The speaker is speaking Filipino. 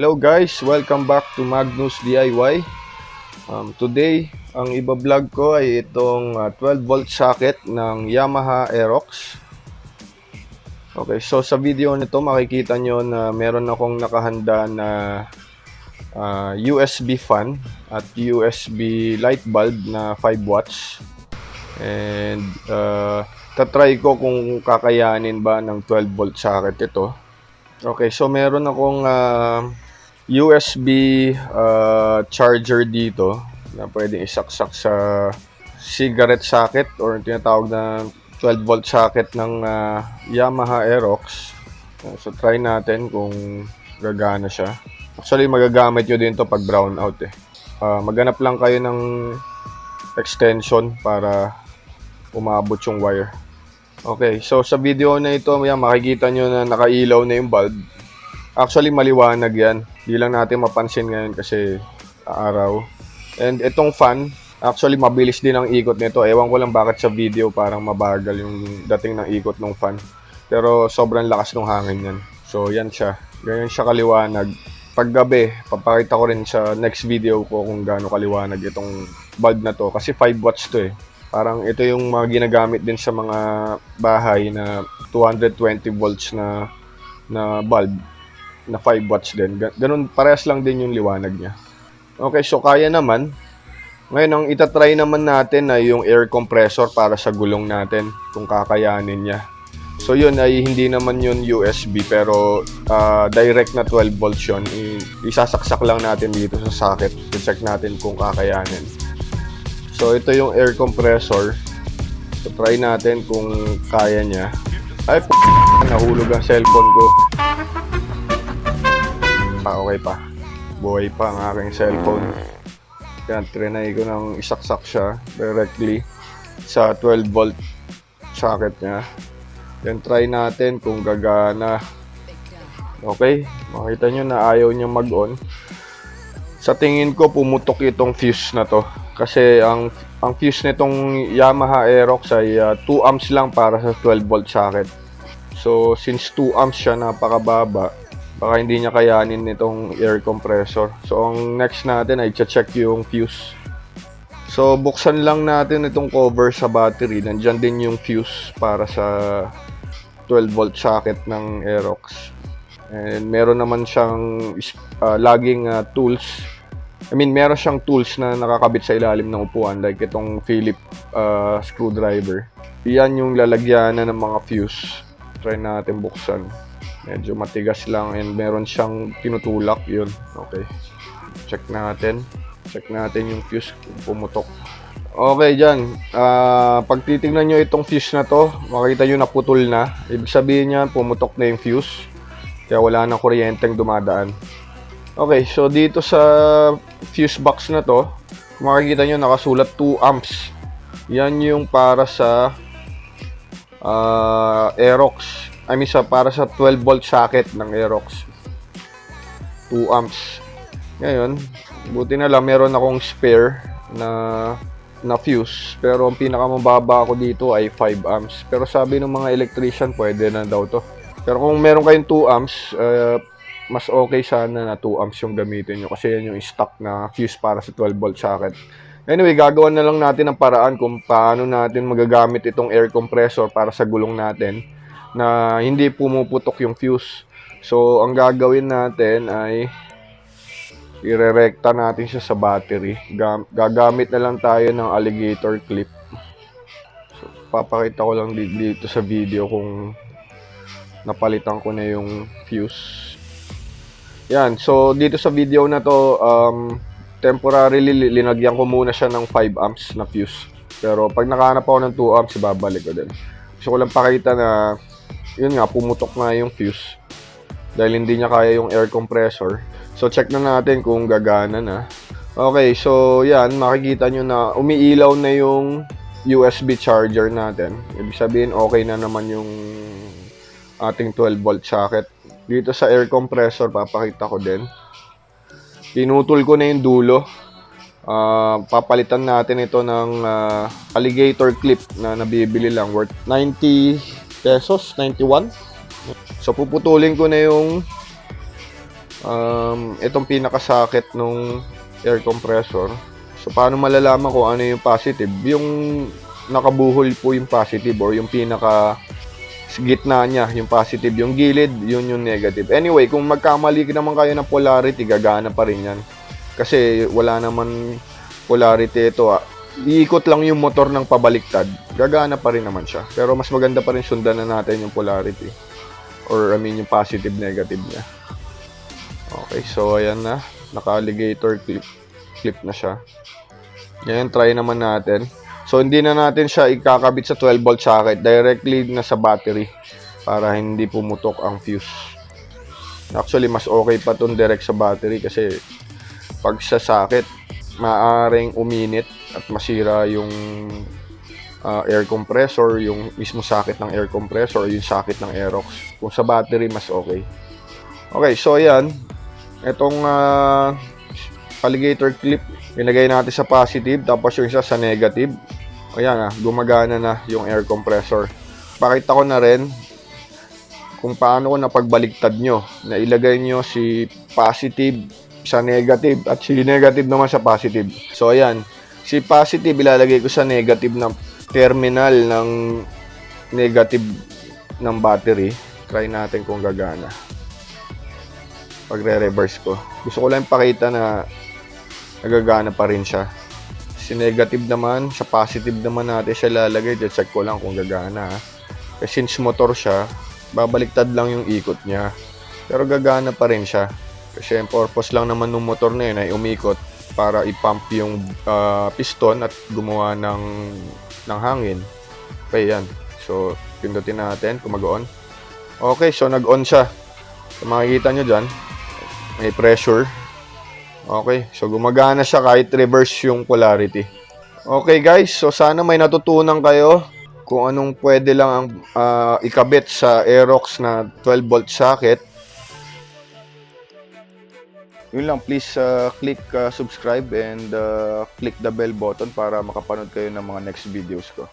Hello guys, welcome back to Magnus DIY. Today, ang iba-vlog ko ay itong 12 volt socket ng Yamaha Aerox. Okay, so sa video nito makikita nyo na meron akong nakahanda na USB fan at USB light bulb na 5 watts. And tatry ko kung kakayanin ba ng 12 volt socket ito. Okay, so meron akong USB charger dito na pwedeng isaksak sa cigarette socket or tinatawag na 12 volt socket ng Yamaha Aerox. So try natin kung gagana siya. Actually magagamit nyo din to pag brown out eh. Maghanap lang kayo ng extension para umabot yung wire. Okay, so sa video na ito, makikita nyo na nakailaw na yung bulb. Actually, maliwanag yan. Di lang natin mapansin ngayon kasi araw. And itong fan, actually mabilis din ang ikot nito. Ewan ko lang bakit sa video parang mabagal yung dating ng ikot ng fan. Pero sobrang lakas ng hangin yan. So yan siya. Ganyan siya kaliwanag. Paggabi, papakita ko rin sa next video ko kung gaano kaliwanag itong bulb na to. Kasi 5 watts to eh. Parang ito yung mga ginagamit din sa mga bahay na 220 volts na bulb na 5 watts din. Ganun, parehas lang din yung liwanag niya. Okay, so kaya naman. Ngayon, ang itatry naman natin ay yung air compressor para sa gulong natin kung kakayanin niya. So yun ay hindi naman yun USB pero direct na 12 volts yun. Isasaksak lang natin dito sa socket. I-check natin kung kakayanin. So ito yung air compressor. So try natin kung kaya niya. Ay nahulog ang cellphone ko. Okay pa. Buhay pa ang aking cellphone. Kaya trinay ko nang isaksak siya directly sa 12 volt socket niya. Then try natin kung gagana. Okay, makita nyo na ayaw niya mag-on. Sa tingin ko pumutok itong fuse na to. Kasi ang fuse nitong Yamaha Aerox ay 2 amps lang para sa 12 volt socket. So since 2 amps siya, napakababa, baka hindi niya kayanin nitong air compressor. So ang next natin ay check yung fuse. So buksan lang natin itong cover sa battery. Nandiyan din yung fuse para sa 12 volt socket ng Aerox. And meron naman siyang laging tools. Meron siyang tools na nakakabit sa ilalim ng upuan like itong Phillips screwdriver. Iyan yung lalagyanan ng mga fuse. Try natin buksan. Medyo matigas lang and meron siyang tinutulak yun. Okay. Check natin. Check natin yung fuse kung pumutok. Okay dyan. Pag titignan nyo itong fuse na to, makita nyo naputol na. Ibig sabihin niyan pumutok na yung fuse. Kaya wala nang kuryenteng dumadaan. Okay, so dito sa fuse box na to, makikita nyo nakasulat 2 amps. Yan yung para sa Aerox. Para sa 12 volt socket ng Aerox. 2 amps. Ngayon, buti na lang meron akong spare na fuse. Pero ang pinakamababa ko dito ay 5 amps. Pero sabi ng mga electrician, pwede na daw to. Pero kung meron kayong 2 amps, mas okay sana na 2 amps yung gamitin nyo kasi yan yung stock na fuse para sa 12 volt socket. Anyway, gagawa na lang natin ang paraan kung paano natin magagamit itong air compressor para sa gulong natin na hindi pumuputok yung fuse. So, ang gagawin natin ay irerekta natin siya sa battery. Gagamit na lang tayo ng alligator clip. So, papakita ko lang dito sa video kung napalitan ko na yung fuse. Yan, so dito sa video na to, temporarily linagyan ko muna siya ng 5 amps na fuse. Pero pag nakahanap ako ng 2 amps, babalik ko din. Gusto ko lang pakita na, yun nga, pumutok na yung fuse. Dahil hindi niya kaya yung air compressor. So check na natin kung gagana na. Okay, so yan, makikita nyo na umiilaw na yung USB charger natin. Ibig sabihin, okay na naman yung ating 12 volt socket. Dito sa air compressor, papakita ko din. Pinutol ko na yung dulo. Papalitan natin ito ng alligator clip na nabibili lang. Worth 90 pesos, 91. So, puputulin ko na yung Itong pinakasakit nung air compressor. So, paano malalaman kung ano yung positive? Yung nakabuhol po yung positive or yung pinaka gitna niya, yung positive, yung gilid, yun yung negative. Anyway, kung magkamali naman kayo ng polarity, gagana pa rin yan. Kasi wala naman polarity ito. Iikot lang yung motor ng pabaliktad, gagana pa rin naman siya. Pero mas maganda pa rin sundan na natin yung polarity. Or I mean yung positive, negative niya. Okay, so ayan na. Naka-alligator clip na siya. Ngayon, try naman natin. So, hindi na natin siya ikakabit sa 12 volt socket. Directly na sa battery. Para hindi pumutok ang fuse. Actually, mas okay pa itong direct sa battery. Kasi, pag sa socket, maaaring uminit at masira yung air compressor. Yung mismo socket ng air compressor. Yung socket ng Aerox. Kung sa battery, mas okay. Okay, so ayan. Itong alligator clip, ilagay natin sa positive, tapos yung isa sa negative. Ayan gumagana na yung air compressor. Pakita ko na rin kung paano ko napagbaligtad nyo. Na ilagay nyo si positive sa negative at si negative naman sa positive. So ayan, si positive ilalagay ko sa negative na terminal ng negative ng battery. Try natin kung gagana. Pagre-reverse ko. Gusto ko lang pakita na nagagana pa rin siya. Si negative naman, sa positive naman natin siya lalagay. Check ko lang kung gagana. Kasi since motor siya, babaliktad lang yung ikot niya. Pero gagana pa rin siya. Kasi ang purpose lang naman ng motor na yun ay umikot para i-pump yung piston at gumawa ng hangin. Okay, yan. So, pindutin natin kung mag-on. Okay, so nag-on siya. So, makikita nyo dyan, may pressure. Okay, so gumagana siya kahit reverse yung polarity. Okay guys, so sana may natutunan kayo kung anong pwede lang ang ikabit sa Aerox na 12 volt socket. Yun lang, please click subscribe and click the bell button para makapanood kayo ng mga next videos ko.